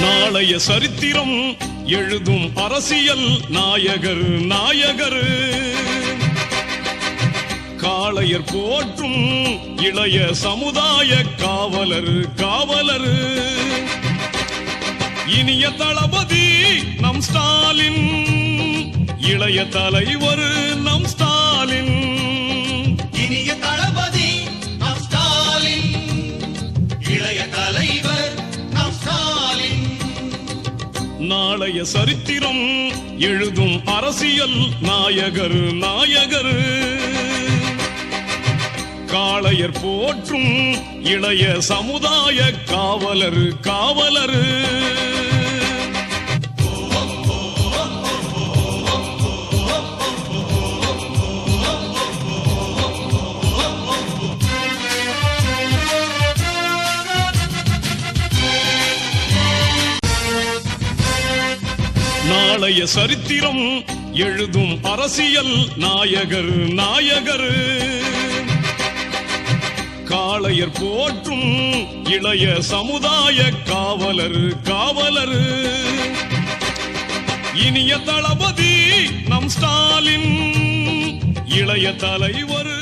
நாளைய சரித்திரம் எழுதும் அரசியல் நாயகர் நாயகர் காளையர் போற்றும் இளைய சமுதாய காவலர் காவலர் இனிய தளபதி நம் ஸ்டாலின் இளைய தலைவர் நம் ஸ்டாலின் இனிய தளபதி நம் ஸ்டாலின் இளைய தலைவர் நம் ஸ்டாலின் நாளைய சரித்திரம் எழுதும் அரசியல் நாயகர் நாயகர் காளையர் போற்றும் இளைய சமுதாய காவலர் காவலர் நாளைய சரித்திரம் எழுதும் அரசியல் நாயகர் நாயகர் காளையர் போற்றும் இளைய சமுதாய காவலர் காவலர் இனிய தளபதி நம் ஸ்டாலின் இளைய தலைவர்